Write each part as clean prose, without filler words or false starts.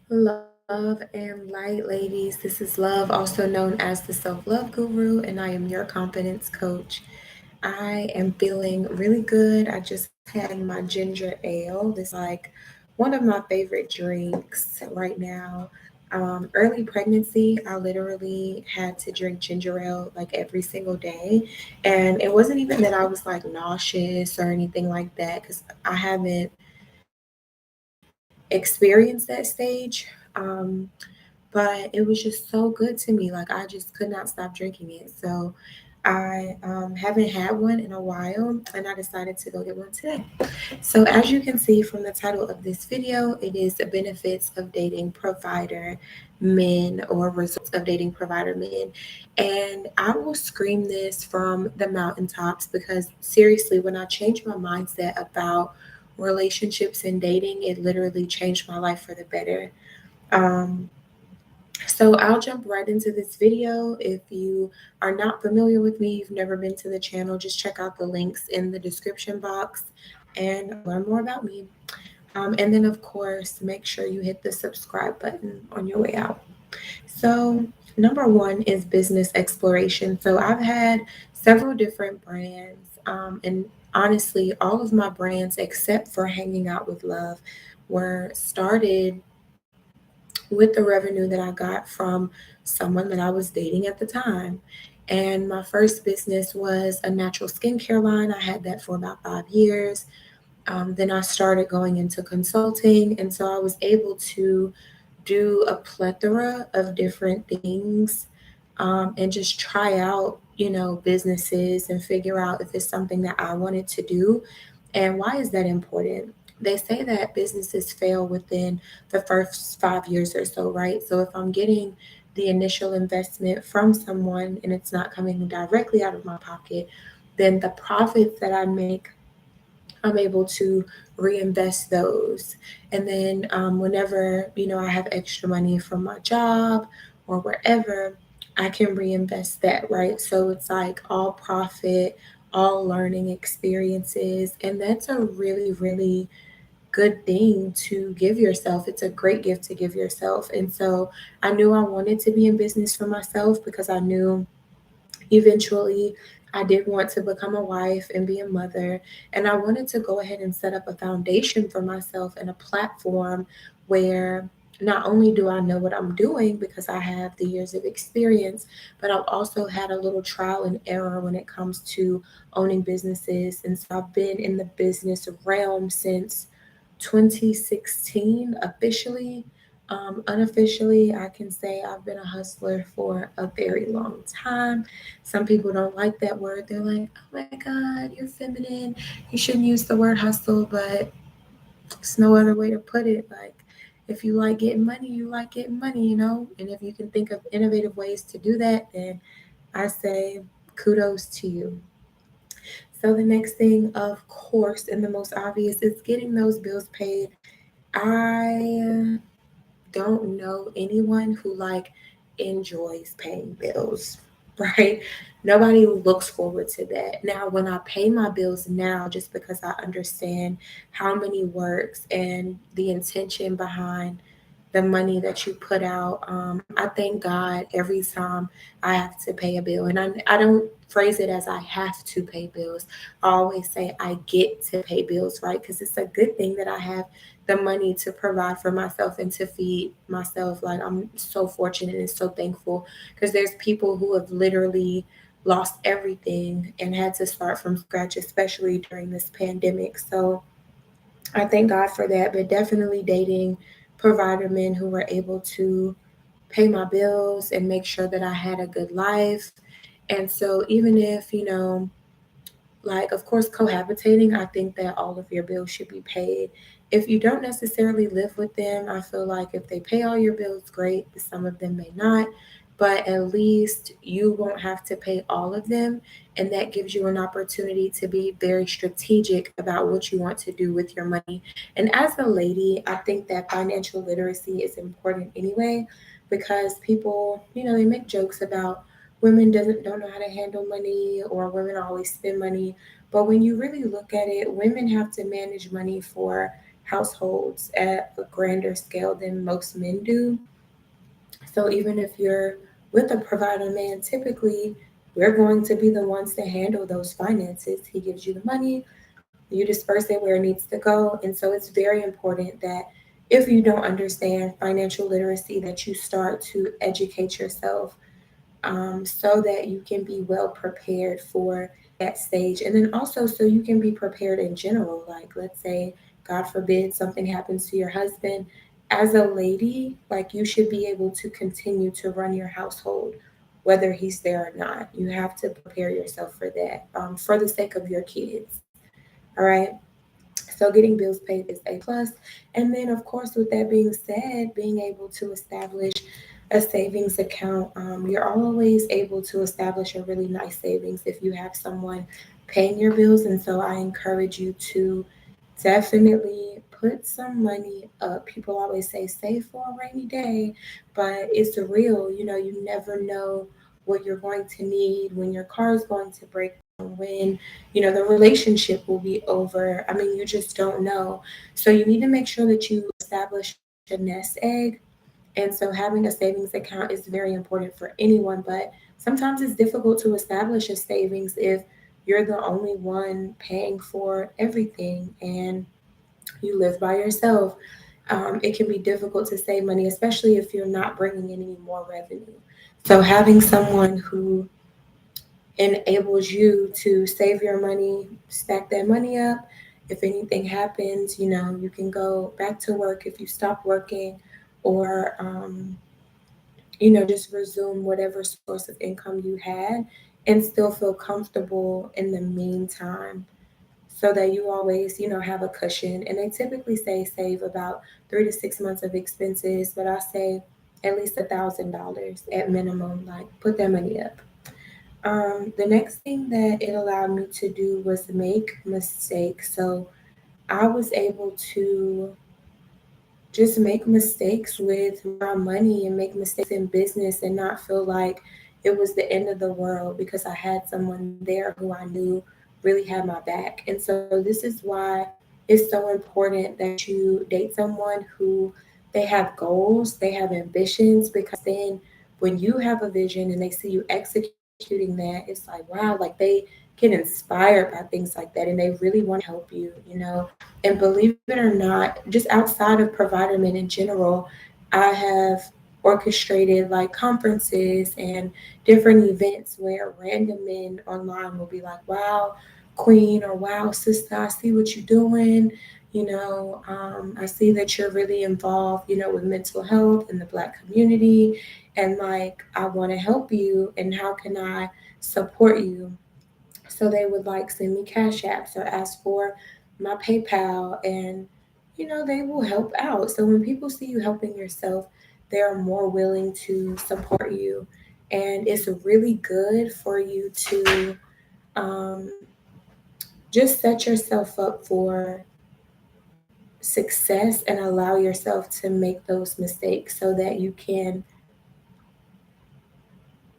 Love and light, ladies. This is Love, also known as the Self Love Guru, and I am your confidence coach. I am feeling really good. I just had my ginger ale. This is like one of my favorite drinks right now. Early pregnancy, I literally had to drink ginger ale like every single day. And it wasn't even that I was like nauseous or anything like that because I haven't experienced that stage. But it was just so good to me. Like I just could not stop drinking it. So I haven't had one in a while, and I decided to go get one today. So as you can see from the title of this video, it is the benefits of dating provider men or results of dating provider men. And I will scream this from the mountaintops because seriously, when I changed my mindset about relationships and dating, it literally changed my life for the better. Um, so I'll jump right into this video. If you are not familiar with me, you've never been to the channel, just check out the links in the description box and learn more about me. And then, of course, make sure you hit the subscribe button on your way out. So, number one is business exploration. So, I've had several different brands, and honestly, all of my brands, except for Hanging Out with Love, were started with the revenue that I got from someone that I was dating at the time. And my first business was a natural skincare line. I had that for about 5 years. Then I started going into consulting. And so I was able to do a plethora of different things and just try out, businesses and figure out if it's something that I wanted to do. And why is that important? They say that businesses fail within the first 5 years or so, right? So if I'm getting the initial investment from someone and it's not coming directly out of my pocket, then the profits that I make, I'm able to reinvest those. And then whenever, I have extra money from my job or wherever, I can reinvest that, right? So it's like all profit, all learning experiences. And that's a really, really good thing to give yourself. It's a great gift to give yourself. And so I knew I wanted to be in business for myself because I knew eventually, I did want to become a wife and be a mother, and I wanted to go ahead and set up a foundation for myself and a platform where not only do I know what I'm doing because I have the years of experience, but I've also had a little trial and error when it comes to owning businesses. And so I've been in the business realm since 2016 officially. Unofficially, I can say I've been a hustler for a very long time. Some people don't like that word. They're like, oh my God, you're feminine. You shouldn't use the word hustle, but it's no other way to put it. Like, if you like getting money, you like getting money. And if you can think of innovative ways to do that, then I say kudos to you. So, the next thing, of course, and the most obvious is getting those bills paid. I don't know anyone who like enjoys paying bills, right? Nobody looks forward to that. Now, when I pay my bills now, just because I understand how many works and the intention behind the money that you put out, I thank God every time I have to pay a bill. And I don't phrase it as I have to pay bills. I always say I get to pay bills, right? Because it's a good thing that I have the money to provide for myself and to feed myself. Like I'm so fortunate and so thankful because there's people who have literally lost everything and had to start from scratch, especially during this pandemic. So I thank God for that, but definitely dating provider men who were able to pay my bills and make sure that I had a good life. And so even if, like of course cohabitating, I think that all of your bills should be paid. If you don't necessarily live with them, I feel like if they pay all your bills, great, but some of them may not, but at least you won't have to pay all of them, and that gives you an opportunity to be very strategic about what you want to do with your money. And as a lady, I think that financial literacy is important anyway, because people, they make jokes about women doesn't don't know how to handle money or women always spend money. But when you really look at it, women have to manage money for households at a grander scale than most men do. So even if you're with a provider man, typically we're going to be the ones to handle those finances. He gives you the money, you disperse it where it needs to go. And so it's very important that if you don't understand financial literacy, that you start to educate yourself, so that you can be well prepared for that stage. And then also, so you can be prepared in general. Like, let's say, God forbid, something happens to your husband. As a lady, like, you should be able to continue to run your household, whether he's there or not. You have to prepare yourself for that, for the sake of your kids. All right. So getting bills paid is a plus. And then, of course, with that being said, being able to establish a savings account, you're always able to establish a really nice savings if you have someone paying your bills. And so I encourage you to definitely put some money up. People always say save for a rainy day, but it's real. You know, you never know what you're going to need, when your car is going to break down, when, the relationship will be over. I mean, you just don't know. So you need to make sure that you establish a nest egg. And so having a savings account is very important for anyone, but sometimes it's difficult to establish a savings if you're the only one paying for everything and you live by yourself. It can be difficult to save money, especially if you're not bringing in any more revenue. So having someone who enables you to save your money, stack that money up. If anything happens, you can go back to work if you stop working, or, just resume whatever source of income you had and still feel comfortable in the meantime, so that you always, have a cushion. And they typically say save about 3 to 6 months of expenses, but I say at least $1,000 at minimum, like put that money up. The next thing that it allowed me to do was make mistakes. So I was able to just make mistakes with my money and make mistakes in business and not feel like it was the end of the world because I had someone there who I knew really had my back. And so this is why it's so important that you date someone who they have goals, they have ambitions, because then when you have a vision and they see you executing that, it's like, wow, like they get inspired by things like that and they really want to help you. And believe it or not, just outside of Provider Men in general, I have orchestrated like conferences and different events where random men online will be like, wow, queen, or wow, sister, I see what you're doing. I see that you're really involved, with mental health in the Black community. And like, I want to help you. And how can I support you? So they would like send me cash apps or ask for my PayPal, and they will help out. So when people see you helping yourself, they're more willing to support you. And it's really good for you to, um, just set yourself up for success and allow yourself to make those mistakes so that you can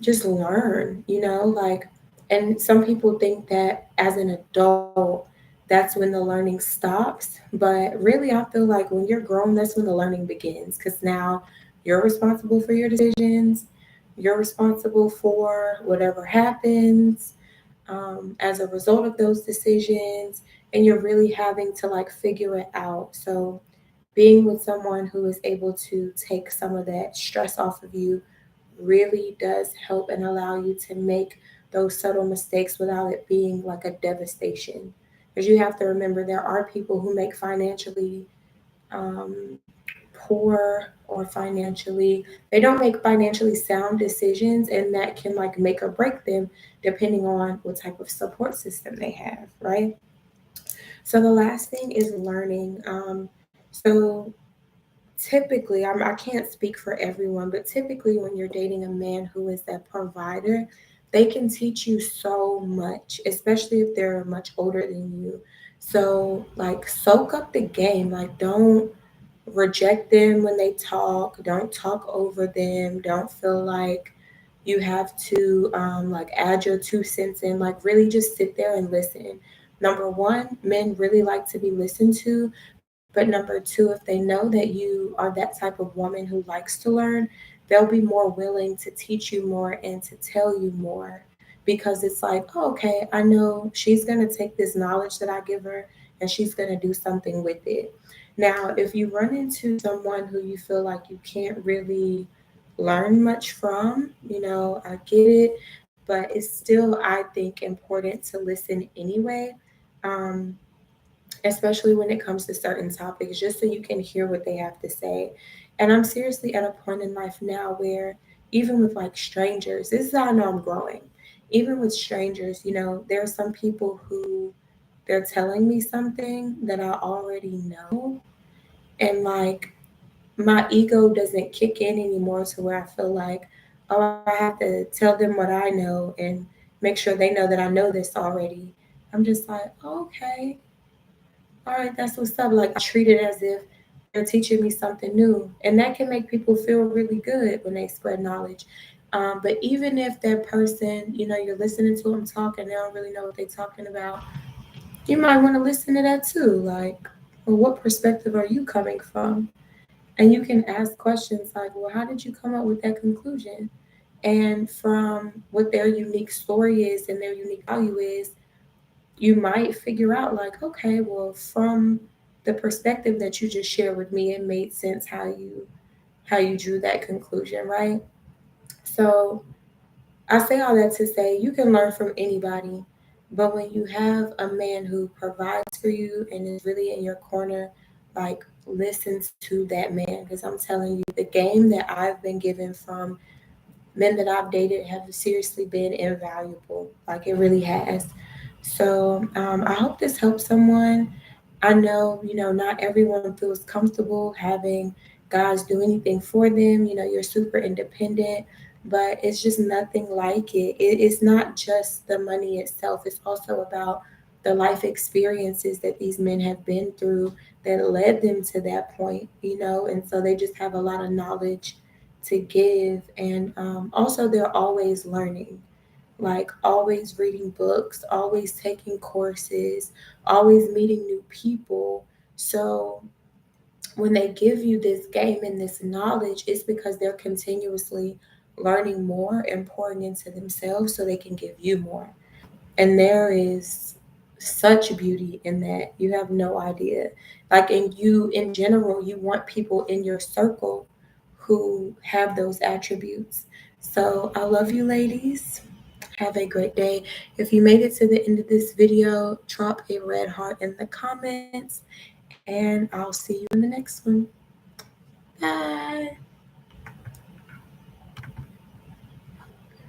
just learn, like, and some people think that as an adult, that's when the learning stops. But really, I feel like when you're grown, that's when the learning begins, because now you're responsible for your decisions, you're responsible for whatever happens, as a result of those decisions, and you're really having to like figure it out. So being with someone who is able to take some of that stress off of you really does help and allow you to make those subtle mistakes without it being like a devastation. Because you have to remember, there are people who make financially, um, poor, or they don't make financially sound decisions, and that can like make or break them depending on what type of support system they have, right? So the last thing is learning. So typically, I can't speak for everyone, but typically when you're dating a man who is a provider, they can teach you so much, especially if they're much older than you. So like, soak up the game. Like, don't reject them when they talk, don't talk over them, don't feel like you have to, like, add your 2 cents in. Like, really just sit there and listen. Number one, men really like to be listened to, but But number two, if they know that you are that type of woman who likes to learn, they'll be more willing to teach you more and to tell you more, because it's like, oh, okay, I know she's going to take this knowledge that I give her and she's going to do something with it. Now, if you run into someone who you feel like you can't really learn much from, I get it, but it's still, I think, important to listen anyway. Um, Especially when it comes to certain topics, just so you can hear what they have to say. And I'm seriously at a point in life now where, even with like strangers, this is how I know I'm growing. Even with strangers, there are some people who they're telling me something that I already know. And like, my ego doesn't kick in anymore to where I feel like, oh, I have to tell them what I know and make sure they know that I know this already. I'm just like, oh, okay, all right, that's what's up. Like, I treat it as if they're teaching me something new. And that can make people feel really good when they spread knowledge. But even if that person, you're listening to them talk and they don't really know what they're talking about, you might want to listen to that too. Like, well, what perspective are you coming from? And you can ask questions like, well, how did you come up with that conclusion? And from what their unique story is and their unique value is, you might figure out like, okay, well, from the perspective that you just shared with me, it made sense how you drew that conclusion, right? So I say all that to say you can learn from anybody, but when you have a man who provides for you and is really in your corner, like, listen to that man, because I'm telling you, the game that I've been given from men that I've dated have seriously been invaluable. Like, it really has. So I hope this helps someone. I know, not everyone feels comfortable having guys do anything for them. You're super independent, but it's just nothing like it's not just the money itself, it's also about the life experiences that these men have been through that led them to that point. And so they just have a lot of knowledge to give. And also, they're always learning, like always reading books, always taking courses, always meeting new people. So when they give you this game and this knowledge, it's because they're continuously learning more and pouring into themselves so they can give you more. And there is such beauty in that. You have no idea. Like, in you, in general, you want people in your circle who have those attributes. So I love you, ladies. Have a great day. If you made it to the end of this video, drop a red heart in the comments, and I'll see you in the next one. Bye.